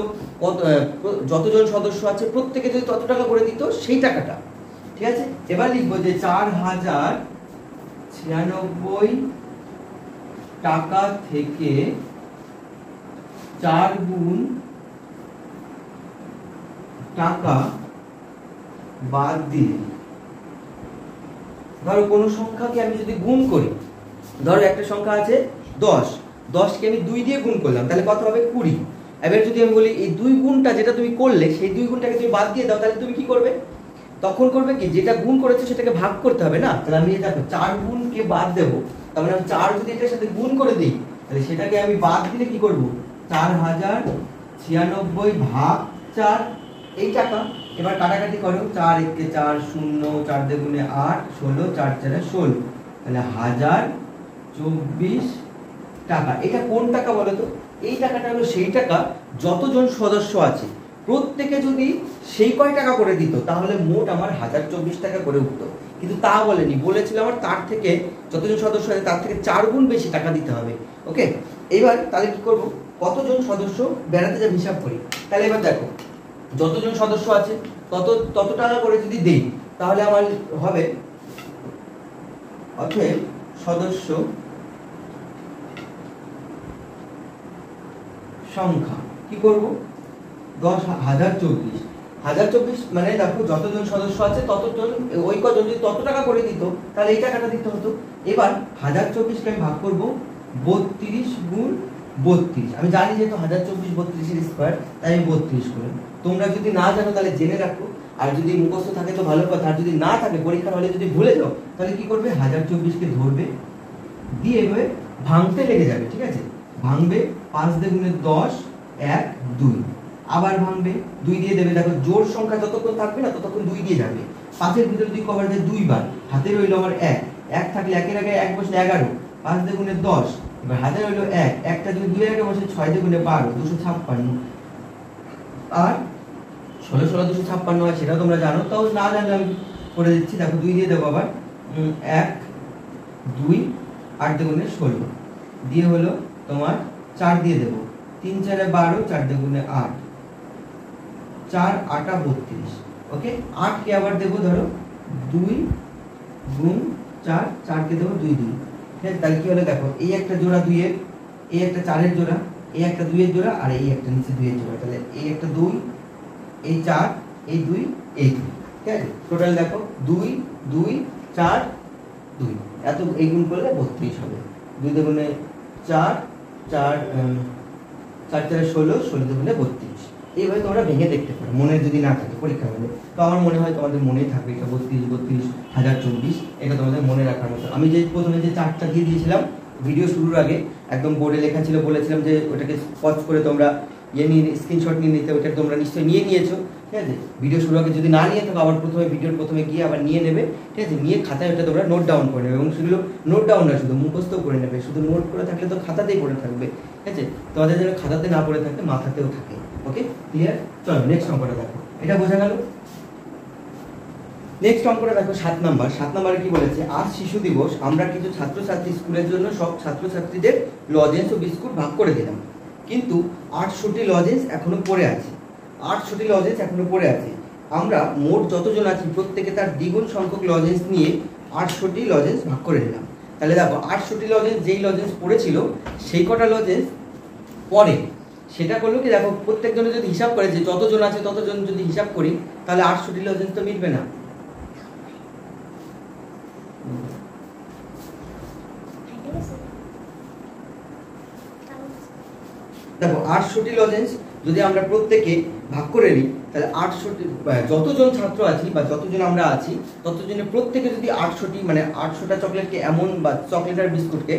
যতজন সদস্য আছে প্রত্যেকে যদি তত টাকা করে দিত সেই টাকাটা। ঠিক আছে, এবার লিখবো যে 4,096 টাকা থেকে 4 গুণ টাকা বাদ দিলে, ধরো কোনো সংখ্যাকে আমি যদি গুণ করি, ধরো একটা সংখ্যা আছে 10, 10কে আমি 2 দিয়ে গুণ করলাম, তাহলে কত হবে 20। এবার যদি আমি বলি এই 2 গুণটা যেটা তুমি করলে সেই 2 গুণটাকে তুমি বাদ দিয়ে দাও, তাহলে তুমি কি করবে, তখন করবে কি, যেটা গুণ করেছে সেটাকে ভাগ করতে হবে না। তাহলে আমি দেখো 4 গুণকে বাদ দেবো, তার মানে আমি 4 যদি এটার সাথে গুণ করে দিই, তাহলে সেটাকে আমি বাদ দিলে কি করব, 4,096 ভাগ 4 এই টাকা। এবার কাটাকাটি করো, 4 একে 4 0, 4 দুগুণে 8, 16, 4 4 16, তাহলে 1,024 টাকা। এটা কোন টাকা বলো তো, এই টাকাটা হলো সেই টাকা যতজন সদস্য আছে প্রত্যেকে যদি সেই কয় টাকা করে দিত, তাহলে মোট আমার 1,024 টাকা করে উঠতো। কিন্তু তা বলেনি, বলেছিল আমার তার থেকে যতজন সদস্য আছে তার থেকে 4 গুণ বেশি টাকা দিতে হবে। ওকে, এবার তাহলে কি করব, কতজন সদস্য বেড়াতে যাবে হিসাব করি। তাহলে এবার দেখো যতজন সদস্য আছে তত টাকা করে যদি দেই, তাহলে আমার হবে অতএব সদস্য সংখ্যা কি করব, 10,024 মানে দেখো যতজন সদস্য আছে ততজন ওই কজন যদি তত টাকা করে দিত, তাহলে এই টাকাটা দিতে হতো। এবার 1,024কে আমি ভাগ করব 32 গুণ 32। আমি জানি যেহেতু 1,024 32 এর স্কয়ার, তাই আমি 32 করলাম। তোমরা যদি না জানো তাহলে জেনে রাখো, আর যদি মুখস্থ থাকে তো ভালো কথা, আর যদি না থাকে পরীক্ষার হলে যদি ভুলে যাও, তাহলে কি করবে, 1,024কে ধরবে, দিয়ে এভাবে ভাঙতে লেগে যাবে। ঠিক আছে, ভাঙবে, 5 দুগুণে 10, 1 2, আবার ভাঙবে, 2 দিয়ে দেবে। দেখো জোড় সংখ্যা যতক্ষণ থাকবে না ততক্ষণ 2 দিয়ে যাবে। 5 এর ভিতরে 2 কভার যায় 2 বার, হাতে রইল আমার 1, 1 থাকলে 1 এর আগে 1 বসলে 11, 5 দুগুণে 10, এবার হাতে রইল 1, একটা যদি 2 এর আগে বসে 6 দুগুণে 12, 256, আর 16 16 256 হয়, সেটাও তোমরা জানো, তাও না জানলে আমি করে দিচ্ছি। দেখো 2 দিয়ে দেবো, আবার 1 2, 8 দুগুণে 16, দিয়ে হলো তোমার 4 দিয়ে দেবো, 3 4 12, 4 দুগুণে 8, 4 8 32। ওকে, 8 কে আবার দেবো, ধরো 2 গুণ 4, 4 কে দেবো 2 2। ঠিক আছে, তাহলে কি হলো দেখো, এই একটা জোড়া 2 এর, এই একটা 4 এর জোড়া, এই একটা 2 এর জোড়া, আর এই একটা নিচে 2 এর জোড়া। তাহলে এই একটা 2, এই 4, এই 2, এই 2। ঠিক আছে, টোটাল দেখো 2 2 4 2, এত এই গুণ করলে 32 হবে। 2 দুগুণে 4, 4 4 4 16, 16 দুগুণে 32। এইভাবে তোমরা ভেঙে দেখতে পারো, মনে যদি না থাকে পরীক্ষা হলে। তো আমার মনে হয় তোমাদের মনেই থাকবে, এটা 32,024 এটা তোমাদের মনে রাখার মতো। আমি যে প্রথমে যে চার্টটা দিয়ে দিয়েছিলাম ভিডিও শুরুর আগে, একদম বোর্ডে লেখা ছিল, বলেছিলাম যে ওটাকে পজ করে তোমরা নিয়ে স্ক্রিনশট নিয়ে নিতে, ওটা তোমরা নিশ্চয়ই নিয়েছো, ঠিক আছে। ভিডিও শুরু আগে যদি না নিয়ে থাকো, আবার ভিডিওর প্রথমে গিয়ে আবার নিয়ে নেবে, ঠিক আছে। নিয়ে খাতায় ওটা তোমরা নোট ডাউন করে নেবে, এবং সেগুলো নোট ডাউন না, শুধু মুখস্থ করে নেবে। শুধু নোট করে থাকলে তো খাতাতেই পড়ে থাকবে, ঠিক আছে। তোমাদের যেন খাতাতে না পড়ে থাকতে মাথাতেও থাকে। ওকে, ক্লিয়ার? চলো নেক্সট অঙ্কটা দেখো, এটা বোঝা গেল। নেক্সট অঙ্কটা দেখো 7 নাম্বার। 7 নাম্বারে কি বলেছে, আজ শিশু দিবস, আমরা কিছু ছাত্রছাত্রী স্কুলের জন্য সব ছাত্রছাত্রীদের লজেন্স ও বিস্কুট ভাগ করে দিলাম, কিন্তু 800টি লজেন্স এখনো পড়ে আছে। 800টি লজেন্স এখনো পড়ে আছে। আমরা মোট যতজন আছি প্রত্যেকে তার দ্বিগুণ সংখ্যক লজেন্স নিয়ে 800টি লজেন্স ভাগ করে নিলাম। তাহলে দেখো 800টি লজেন্স, যেই লজেন্স পড়েছিল সেই কটা লজেন্স পরে, সেটা করলো কি, দেখো প্রত্যেকজনে যদি হিসাব করে যে যতজন আছে ততজন যদি হিসাব করি, তাহলে 800টি লজেন্স তো মিটবে না। দেখো 800টি লজেন্স যদি আমরা প্রত্যেকে ভাগ করে নিই, তাহলে 800টি, যতজন ছাত্র আছি বা যতজন আমরা আছি ততজনের প্রত্যেকে যদি 800টি, মানে 800টা চকলেটকে এমন, বা চকলেট আর বিস্কুটকে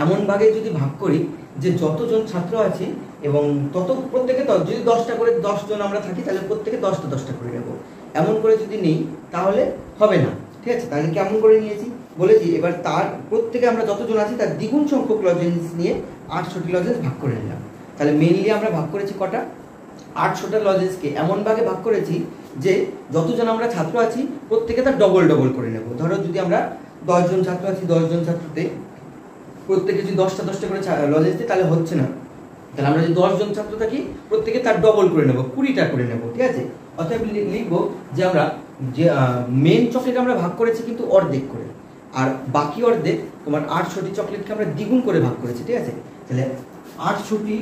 এমন ভাগে যদি ভাগ করি যে যতজন ছাত্র আছে এবং তত প্রত্যেকে, যদি 10টা করে 10 জন আমরা থাকি, তাহলে প্রত্যেকে 10টা 10টা করে নেব। এমন করে যদি নেই তাহলে হবে না, ঠিক আছে। তাহলে কেমন করে নিয়েছি বলেছি, এবার তার প্রত্যেকে আমরা যতজন আছি তার দ্বিগুণ সংখ্যক লজেন্স নিয়ে 800টি লজেন্স ভাগ করে নিলাম। তাহলে মেইনলি আমরা ভাগ করেছি কটা, 800টা লজেন্সকে এমন ভাগে ভাগ করেছি যে যতজন আমরা ছাত্র আছি প্রত্যেকে তার ডবল ডবল করে নেব। ধরো যদি আমরা 10 জন ছাত্র আছি, 10 জন ছাত্রতে প্রত্যেকে যদি 10টা 10টা করে লজেন্স দিই তাহলে হচ্ছে না। তাহলে আমরা যদি 10 জন ছাত্র থাকি প্রত্যেকে তার ডবল করে নেব, 20টা করে নেব, ঠিক আছে। অতএব লিখবো যে আমরা যে মেন চকলেট আমরা ভাগ করেছি কিন্তু অর্ধেক করে, আর বাকি অর্ধেক তোমার 800টি চকলেটকে আমরা দ্বিগুণ করে ভাগ করেছি, ঠিক আছে। তাহলে 800টি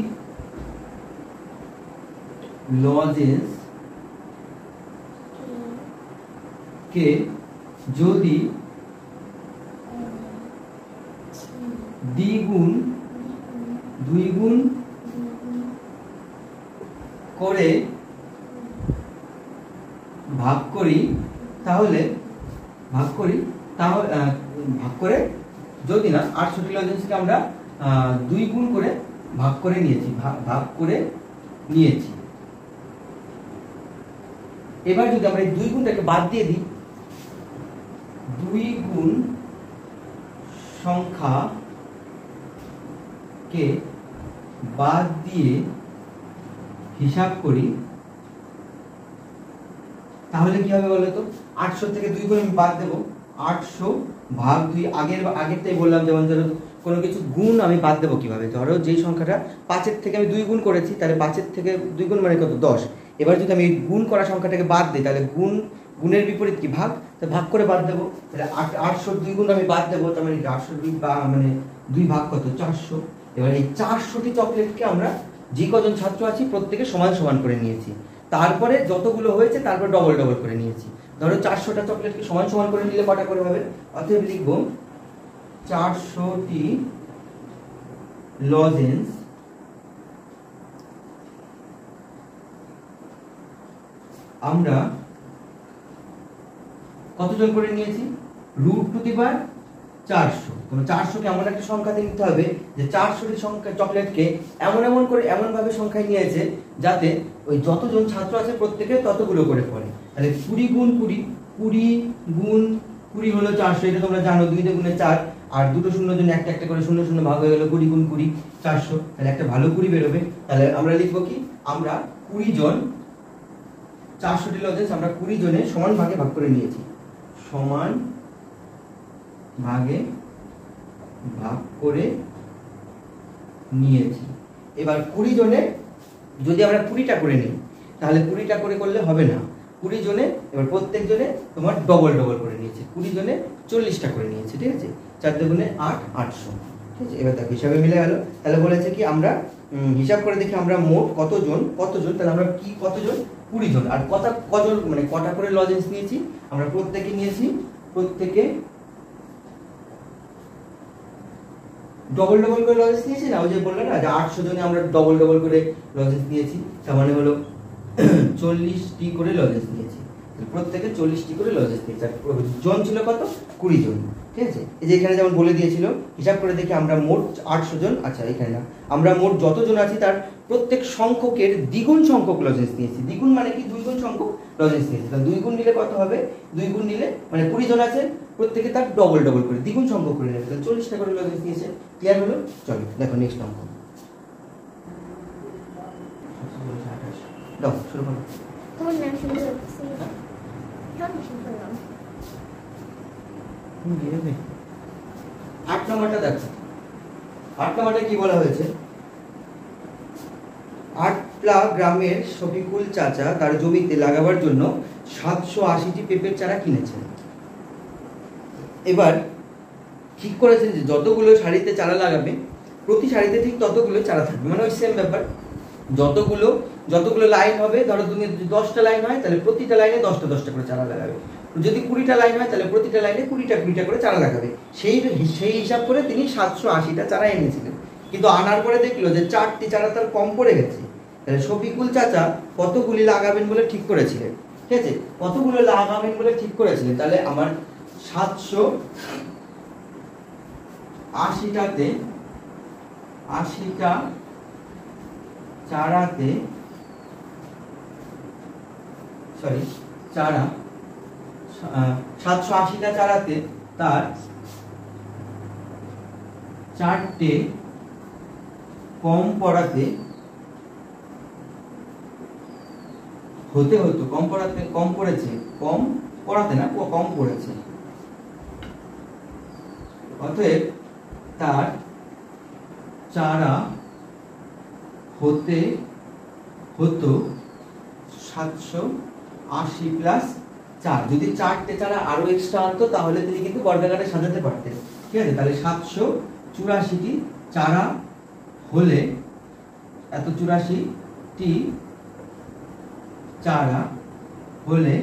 লজেন্স কে যদি দ্বিগুণ দুইগুণ করে ভাগ করি, তাহলে ভাগ করে যদি না 800টি লজেন্সকে আমরা 2 গুণ করে ভাগ করে নিয়েছি, এবার যদি আমরা এই 2 গুণটাকে বাদ দিয়ে দিই, 2 গুণ সংখ্যাকে বাদ দিয়ে হিসাব করি, তাহলে কি হবে বলো তো। 800 থেকে 2 গুণ আমি বাদ দেবো, 800 ভাগ 2, আগেরটাই বললাম, যেমন ধরো কোনো কিছু গুণ আমি বাদ দেবো কিভাবে, ধরো যেই সংখ্যাটা 5-এর থেকে আমি 2 গুণ করেছি, তাহলে 5-এর থেকে 2 গুণ মানে কত, 10। এবার যদি আমি গুণ করা সংখ্যাটাকে বাদ দিই, তাহলে গুণের বিপরীত কি, ভাগ, তাহলে ভাগ করে বাদ দেবো। তাহলে 800 2 গুণ আমি বাদ দেবো, তার মানে 800 মানে 2 ভাগ কত, 400। এবার এই 400টি চকলেটকে আমরা যে কজন ছাত্র আছি প্রত্যেকে সমান সমান করে নিয়েছি, তারপরে যতগুলো হয়েছে তারপর ডবল ডবল করে নিয়েছি। ধরো 400টা চকলেটকে সমান সমান করে নিলে কটা করে হবে, অতএব লিখব 400টি লজেন্স আমরা কতজন করে নিয়েছি, √400। তোমার 400কে এমন একটা সংখ্যাতে নিতে হবে যে 400টি সংখ্যা চকলেটকে এমন ভাবে সংখ্যায় নিয়েছে যাতে ওই যতজন ছাত্র আছে প্রত্যেকে ততগুলো করে পড়ে। তাহলে 20 গুণ 20, 20 গুণ 20 হলো 400, এটা তোমরা জানো, 2 গুণে 4, আর দুটো শূন্যর জন্য একটা একটা করে 0 0 ভাগ হয়ে গেল, 20 গুণ 20 400। তাহলে একটা ভালো 20 বেরোবে। তাহলে আমরা লিখবো কি, আমরা 20 জন, 400টি লজেন্স আমরা 20 জনে সমান ভাগে ভাগ করে নিয়েছি, সমান ভাগে ভাগ করে নিয়েছি। এবার 20 জনে যদি আমরা 20টা করে নিই, তাহলে 20টা করে করলে হবে না, 20 জনে এবার প্রত্যেক জনে তোমার ডবল ডবল করে নিয়েছে, 20 জনে 40টা করে নিয়েছে, ঠিক আছে। 4 দুগুণে 8, 800, ঠিক আছে। এবার দেখো হিসাবে মিলে গেল। তাহলে বলেছে কি, আমরা হিসাব করে দেখি আমরা মোট কতজন, তাহলে আমরা কি কতজন, 20 জন। আর কজন মানে কটা করে লজেন্স নিয়েছি, আমরা প্রত্যেকে নিয়েছি, প্রত্যেকে ডবল ডবল করে লজেন্স নিয়েছি না, ওই যে বললাম না যে 800 জনে আমরা ডবল ডবল করে লজেন্স নিয়েছি, তার মানে হলো 40টি করে লজেন্স দিয়েছে, প্রত্যেকে 40টি করে লজেন্স দিয়েছে। আর জন ছিল কত? 20 জন। ঠিক আছে, এই যে এখানে যেমন বলে দিয়েছিল, হিসাব করে দেখি আমরা মোট 800 জন, আচ্ছা এখানে না, আমরা মোট যতজন আছি তার প্রত্যেক সংখ্যকের দ্বিগুণ সংখ্যক লজেন্স দিয়েছি। দ্বিগুণ মানে কি? 2 গুণ সংখ্যক লজেন্স দিয়েছি। তাহলে 2 গুণ নিলে কত হবে? 2 গুণ নিলে মানে 20 জন আছে, প্রত্যেকে তার ডবল ডবল করে দ্বিগুণ সংখ্যক করে নেবে। তাহলে 40টা করে লজেন্স দিয়েছে। ক্লিয়ার হলো? চলো দেখো নেক্সট অঙ্ক দাও, শুরু করো। তোমার নাম শুনতে পাচ্ছি। জন 8 নম্বরটা দেখো। 8 নম্বরটা কি বলা হয়েছে? আটলা গ্রামের শফিকুল চাচা তার জমিতে লাগাবার জন্য 780টি পেঁপের চারা কিনেছেন। এবার ঠিক করেছেন যে যতগুলো সারিতে চারা লাগাবে প্রতি সারিতে ঠিক ততগুলো চারা থাকবে, মানে ওই সেম ব্যাপার। যতগুলো লাইন হবে, ধরো তুমি 10টা লাইন হয় তাহলে প্রতিটা লাইনে 10টা 10টা করে চারা লাগাবে। যদি 20টা লাইন হয় তাহলে প্রতিটা লাইনে 20টা করে চারা লাগাবে। সেই হিসাব করে তিনি 780টা চারা এনেছিলেন। কিন্তু আনার পরে দেখলো যে 4টি চারা তার কম পড়ে গেছে। তাহলে শফিকুল চাচা কতগুলি লাগাবেন বলে ঠিক করেছিলেন? ঠিক আছে, কতগুলো লাগাবেন বলে ঠিক করেছিলেন। তাহলে আমার 780টাতে 80টা চারাতে চারা 780টা চারাতে তার 4টে কম পড়াতে হতে হতো, কম পড়েছে। অতএব তার চারা হতে হতো 780 প্লাস 4। যদি 4টে চারা আরো এক্সট্রা আনতো তাহলে তিনি কিন্তু বর্গাকারে সাজাতে পারতেন। ঠিক আছে, তাহলে 784টি চারা হলে, এত 84টি চারা হলে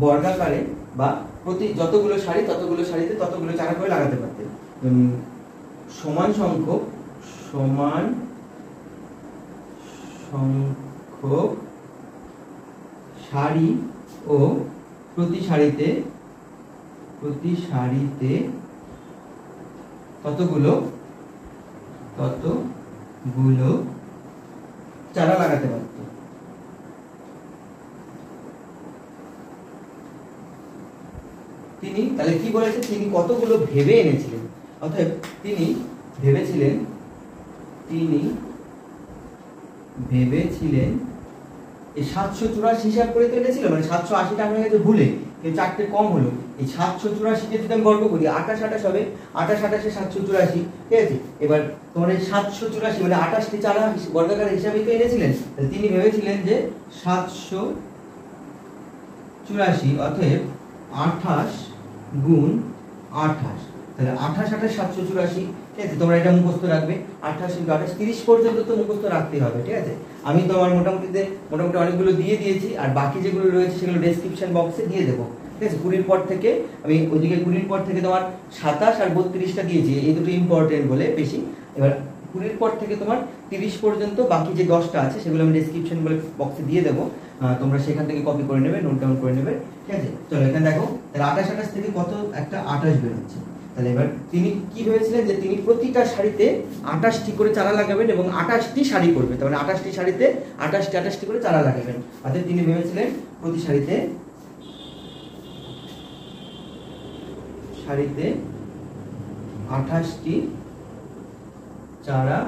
বর্গাকারে বা প্রতি যতগুলো সারি ততগুলো সারিতে ততগুলো চারা করে লাগাতে পারতেন। সমান সংখ্যক সারি ও প্রতি সারিতে ততগুলো চারা লাগাতে পারত। তিনি তাহলে কি বলেছে? তিনি কতগুলো ভেবে এনেছিলেন। অতএব তিনি ভেবেছিলেন এই 784 হিসাব করে তো এনেছিল, মানে 780টা হয়ে গেছে ভুলে, এই 4টে কম হলো। এই 784কে যদি আমি বর্গ করি 28 হবে, 28 784। ঠিক আছে, এবার তোমার এই 784 মানে 28টি চারা বর্গাকার হিসাবে তো এনেছিলেন। তাহলে তিনি ভেবেছিলেন যে 784, অতএব 28 গুণ 28, তাহলে 28 784। ঠিক আছে, তোমরা এটা মুখস্থ রাখবে। 28 × 28 30 পর্যন্ত তো মুখস্থ রাখতেই হবে। ঠিক আছে, আমি তোমার মোটামুটি অনেকগুলো দিয়ে দিয়েছি, আর বাকি যেগুলো রয়েছে সেগুলো ডেসক্রিপশন বক্সে দিয়ে দেবো। ঠিক আছে, 20 পর থেকে আমি ওইদিকে 20 পর থেকে তোমার 27 আর 32টা দিয়েছি, এই দুটো ইম্পর্টেন্ট বলে বেশি। এবার 20 পর থেকে তোমার 30 পর্যন্ত বাকি যে 10টা আছে সেগুলো আমি ডেসক্রিপশন বক্সে দিয়ে দেবো, তোমরা সেখান থেকে কপি করে নেবে, নোট ডাউন করে নেবে। ঠিক আছে, চলো এখানে দেখো, তাহলে 28 থেকে কত? একটা 28 বের হচ্ছে। তাহলে এবার তিনি কি ভেবেছিলেন যে তিনি প্রতিটা সারিতে 28টি করে চারা লাগাবেন এবং 28টি সারি করবে। তার মানে 28টি সারিতে 28টি করে চারা লাগাবেন। অর্থাৎ তিনি ভেবেছিলেন প্রতি সারিতে 28টি চারা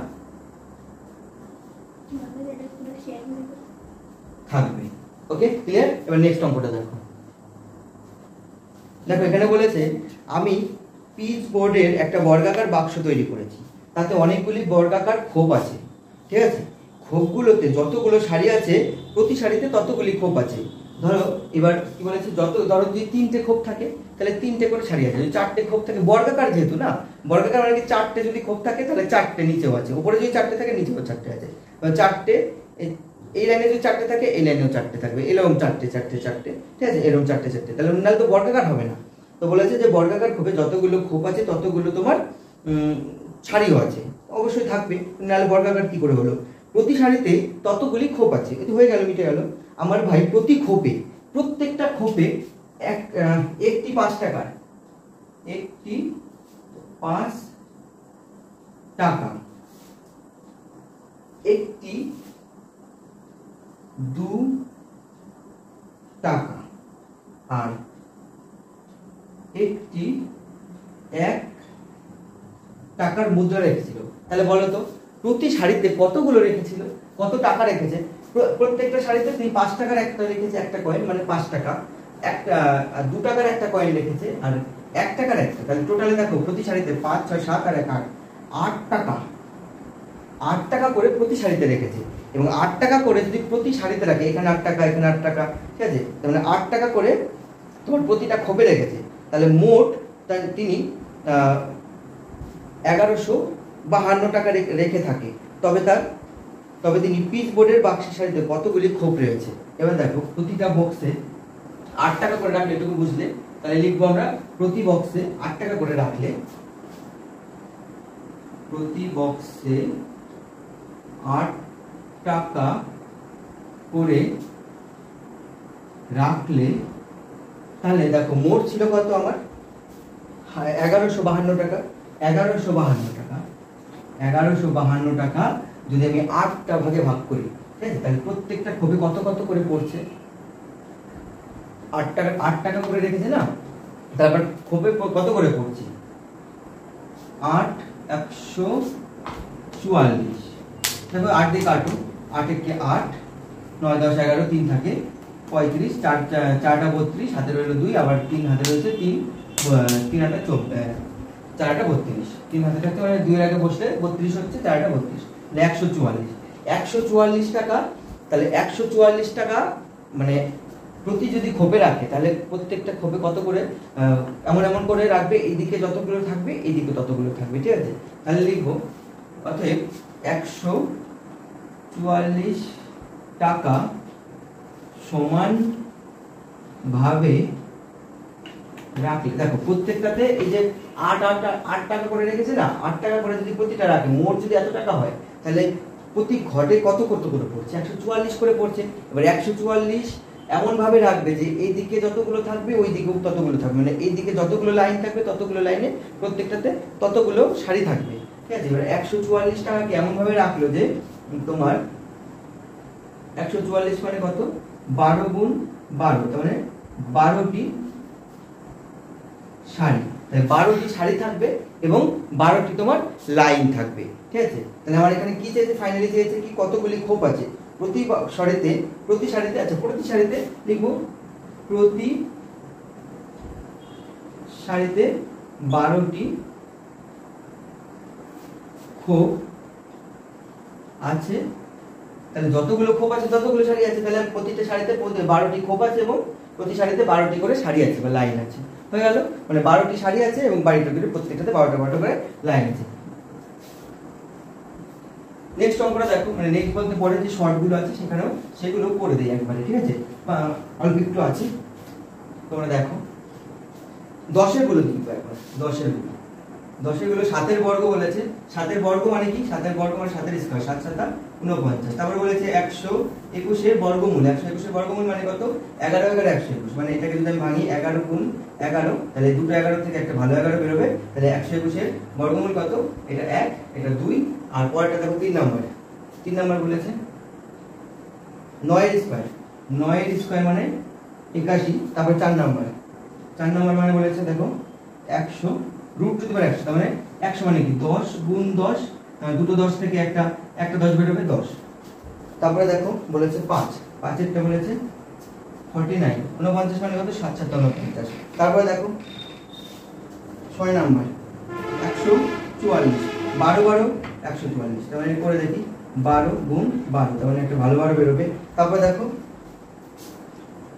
থাকবে। ওকে, ক্লিয়ার? এবার নেক্সট অঙ্কটা দেখো। এখানে বলেছে আমি পিচ বোর্ডের একটা বর্গাকার বাক্স তৈরি করেছি, তাতে অনেকগুলি বর্গাকার খোপ আছে। ঠিক আছে, খোপগুলোতে যতগুলো সারি আছে প্রতি সারিতে ততগুলি খোপ আছে। ধরো এবার কি বলেছে, ধরো যদি 3টে খোপ থাকে তাহলে 3টে করে সারি আছে। যদি 4টে খোপ থাকে, বর্গাকার যেহেতু না, বর্গাকার মানে কি 4টে যদি খোপ থাকে তাহলে 4টে নিচেও আছে, উপরে যদি 4টে থাকে নিচেও 4টে আছে। 4টে এই লাইনে যদি 4টে থাকে এই লাইনেও 4টে থাকবে, এরকম 4টে। ঠিক আছে, এরকম 4টে, তাহলে নাহলে তো বর্গাকার হবে না। তো বলেছে যে বর্গাকার খোপে যতগুলো খোপ আছে ততগুলো তোমার সারিও আছে, অবশ্যই থাকবে, নাহলে বর্গাকার কি করে হলো? প্রতি সারিতে ততগুলি খোপ আছে। এতে হয়ে গেল, মিটে গেল। আমার ভাই প্রতি খোপে, প্রত্যেকটা খোপে একটি 5 টাকার, একটি 5 টাকা, একটি 2 টাকা, আর একটি 1 টাকার মুদ্রা রেখেছিল। তাহলে বলো তো প্রতি সারিতে কতগুলো রেখেছিল, কত টাকা রেখেছে? প্রত্যেকটা সারিতে তিনি 5 টাকার একটা রেখেছে, একটা কয়েন মানে 5 টাকা, একটা 2 টাকার একটা কয়েন রেখেছে, আর 1 টাকার একটা। তাহলে টোটালে দেখো প্রতি সারিতে 5 6 7 আর 1 8, 8 টাকা, 8 টাকা করে প্রতি সারিতে রেখেছে। এবং 8 টাকা করে যদি প্রতি সারিতে রাখে, এখানে 8 টাকা, এখানে 8 টাকা, ঠিক আছে, তাহলে 8 টাকা করে তোমার প্রতিটা খোপে রেখেছে। তাহলে মোট তিনি 1152 টাকা রেখে থাকে। তবে তিনি পিচ বোর্ডের বাক্সের সারিতে কতগুলি খোপ রয়েছে। এবার দেখো প্রতিটা বক্সে 8 টাকা করে রাখলে, এটুকু বুঝলে, তাহলে লিখবো আমরা প্রতি বক্সে 8 টাকা করে রাখলে, প্রতি বক্সে 8 টাকা করে রাখলে, তাহলে দেখো মোট ছিল কত আমার? 1152 টাকা। 1152 টাকা, 1152 টাকা যদি আমি 8টা ভাগে ভাগ করি, ঠিক আছে, তাহলে প্রত্যেকটা খোপে কত কত করে পড়ছে? 8 টাকা, 8 টাকা করে রেখেছে না, তারপর খোপে কত করে পড়ছে? 8 144। দেখো 8 দিয়ে কাটো, 8 একে 8, 9 10 11, 3 থাকে 35, 4টা 32, হাতে রইল 2, আবার 3 হাতে রয়েছে 3, 3 8 24, 4টা 32, 3 হাতে থাকতে মানে 2 এর আগে বসলে 32 হচ্ছে, 4টা 32, 144। 144 টাকা। তাহলে 144 টাকা মানে প্রতি যদি খোপে রাখে, তাহলে প্রত্যেকটা খোপে কত করে এমন এমন করে রাখবে, এইদিকে যতগুলো থাকবে এইদিকে ততগুলো থাকবে, ঠিক আছে। তাহলে লিখবো অতএব 144 টাকা সমান ভাবে রাখলে, দেখো প্রত্যেকটাতে এই যে 8 টাকা করে রেখেছে না, 8 টাকা করে যদি প্রতিটা রাখে, মোট যদি এত টাকা হয়, তাহলে প্রতি ঘটে কত কত করে পড়ছে? 144 করে পড়ছে। এবার 144 এমন ভাবে রাখবে যে এই দিকে যতগুলো থাকবে ওই দিকেও ততগুলো থাকবে, মানে এই দিকে যতগুলো লাইন থাকবে ততগুলো লাইনে প্রত্যেকটাতে ততগুলো সারি থাকবে, ঠিক আছে। এবার 144 টাকাকে এমন ভাবে রাখলো যে তোমার 144 মানে কত? 12 গুণ 12, তার মানে 12টি শাড়ি। তাহলে 12টি শাড়ি থাকবে এবং 12টি তোমার লাইন থাকবে, ঠিক আছে। তাহলে আমার এখানে কি চেয়েছে? ফাইনালি চেয়েছে কি কতগুলি খোপ আছে প্রতি সারিতে, প্রতি সারিতে। আচ্ছা, প্রতি সারিতে লিখবো প্রতি সারিতে 12টি খোপ আছে। তাহলে যতগুলো খোপ আছে ততগুলো শাড়ি আছে, তাহলে প্রতিটা শাড়িতে 12টি খোপ আছে এবং প্রতি শাড়িতে 12টি করে শাড়ি আছে বা লাইন আছে, হয়ে গেল। মানে 12টি শাড়ি আছে এবং 12টি করে প্রত্যেকটাতে 12টা করে লাইন আছে। নেক্সট অঙ্কটা দেখো, মানে নেক্সট বলতে পরে যে শর্টগুলো আছে সেখানেও সেগুলো করে দেই একবারে, ঠিক আছে, অল্প একটু আছে, তোমরা দেখো। 10-এর গুলো দিই একবার, 10-এর গুলো 7-এর বর্গ বলেছে। 7-এর বর্গ মানে কি? 7-এর বর্গ মানে 7-এর স্কয়ার, 7 7 49। তারপরে বলেছে 121-এর বর্গমূল। 121-এর বর্গমূল মানে কত? 11 11 121, মানে এটাকে যদি আমি ভাঙি 11 গুণ 11, তাহলে দুটো 11 থেকে একটা ভালো 11 বের হবে। তাহলে 121-এর বর্গমূল কত? এটা 1, এটা 2, আর পরেরটা দেখো 3 নাম্বার। 3 নাম্বার বলেছে 9-এর স্কয়ার। 9-এর স্কয়ার মানে 81। তারপর 4 নাম্বার। 4 নাম্বার মানে বলেছে দেখো 100 √2 ^ 100, তার মানে 100 মানে কি? 10 গুণ 10, দুটো 10 থেকে একটা 10 বের হবে 10। তারপরে দেখো বলেছে 5, 5-এরটা বলেছে 49, 49 মানে কত? 7 7 49। তারপরে দেখো 6 নাম্বার 144, 12 12 144, তার মানে করে দেখি 12 গুণ 12, তার মানে একটা ভালো 12 বের হবে। তারপরে দেখো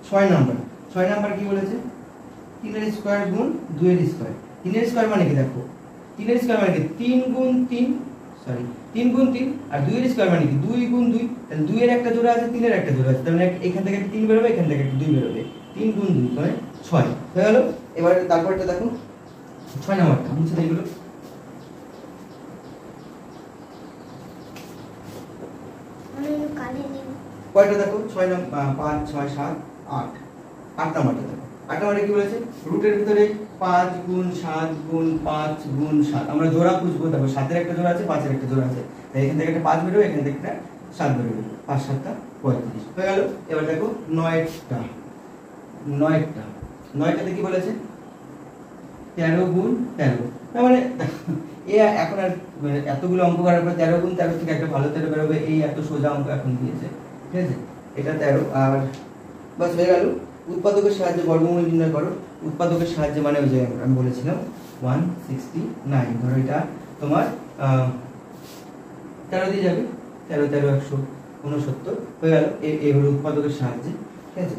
6 নাম্বার। 6 নাম্বার কি বলেছে? 3-এর স্কয়ার গুণ 2-এর স্কয়ার। 3-এর স্কয়ার মানে কি? দেখো 3-এর স্কয়ার মানে কি? 3 গুণ 3, সরি 3 গুণ 3, আর 2-এর স্কয়ার মানে কি? 2 গুণ 2, তাহলে 2-এর একটা জোড়া আছে, 3-এর একটা জোড়া আছে, তার মানে এখান থেকে একটা 3 বের হবে, এখান থেকে একটা 2 বের হবে। 3 গুণ 2 মানে 6, হয়ে গেল। এবার তারপরটা দেখো 6 নাম্বারটা মুছে দেই এগুলো। কয়টা দেখো 6 নাম্বার 5 6 7 8 8 নাম্বারটা দেখো 8 নাম্বারে কি বলেছে রুটের ভিতরে 5 গুণ 7 গুণ 5 গুণ 7 আমরা জোড়া খুঁজবো দেখো 7 এর একটা জোড়া আছে 5 এর একটা জোড়া আছে তাই এখান থেকে একটা 5 বেরোবে এখান থেকে একটা 7 বেরোবে 5 7 টা 35 হয়ে গেল এবার দেখো 9টা কি বলেছে 13 গুণ 13 মানে এ এখন আর এতগুলো অঙ্ক করার পর 13 গুণ 13 থেকে একটা ভালো 13 বেরোবে এই এত সোজা অঙ্ক এখন দিয়েছে ঠিক আছে এটা 13 আর বাস হয়ে গেল উৎপাদকের সাহায্যে বর্গমূল নির্ণয় করো উৎপাদকের সাহায্যে মানে ওই যে আমি বলেছিলাম 169 ধরো এটা তোমার 13 দিয়ে যাবে 13 13 169 হয়ে গেল এই হলো উৎপাদকের সাহায্যে ঠিক আছে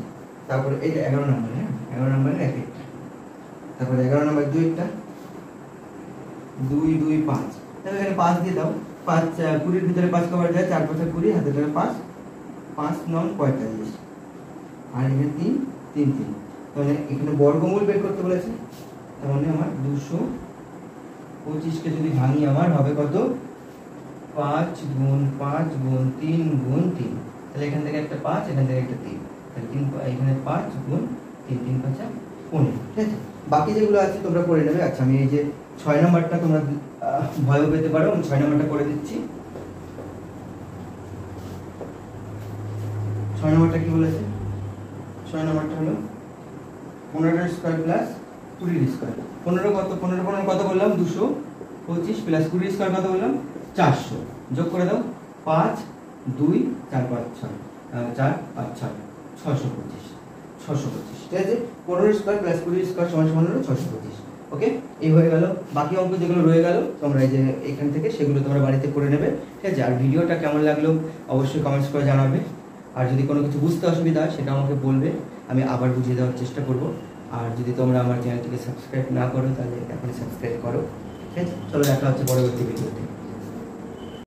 তারপরে এটা 11 নম্বর হ্যাঁ 11 নম্বরে এক একটা তারপরে 11 নম্বর 2টা 2 2 5 তাহলে এখানে 5 দিয়ে দাও 5 20 এর ভিতরে 5 কভার যায় 4 5 20 হাতে ধরে 5 5 9 45 আর এখানে 3 3 3 তাহলে এখানে বর্গমূল বের করতে বলেছে তার মানে আমার 225 কে যদি ভাঙি আমার হবে কত 5 গুণ 5 গুণ 3 গুণ 3 তাহলে এখান থেকে একটা 5 এখান থেকে একটা 3 তাহলে 3 এখানে 5 গুণ 3 3 5 15 ঠিক আছে বাকি যেগুলো আছে তোমরা করে নেবে আচ্ছা আমি এই যে 6 নাম্বারটা তোমরা ভয়ও পেতে পারো আমি 6 নাম্বারটা করে দিচ্ছি 6 নাম্বারটা কি বলেছে 6 নাম্বারটা হলো 15 স্কয়ার প্লাস 20 স্কয়ার 15 কত 15 কত বললাম 225 প্লাস 20 স্কয়ার কত বললাম 400 যোগ করে দাও 5 2 4 5 6 4 5 6 625 ঠিক আছে 15 স্কয়ার প্লাস 20 স্কয়ার সমান সমান হলো 625 ওকে এই হয়ে গেল বাকি অঙ্ক যেগুলো রয়ে গেল তোমরা এই যে এখান থেকে সেগুলো তোমরা বাড়িতে করে নেবে ঠিক আছে আর ভিডিওটা কেমন লাগলো অবশ্যই কমেন্টস করে জানাবে আর যদি কোনো কিছু বুঝতে অসুবিধা হয় সেটা আমাকে বলবে আমি আবার বুঝিয়ে দেওয়ার চেষ্টা করব আর যদি তোমরা আমার চ্যানেলটিকে সাবস্ক্রাইব না করো তাহলে এখনই সাবস্ক্রাইব করো ঠিক আছে চলো দেখা হচ্ছে পরবর্তী ভিডিওতে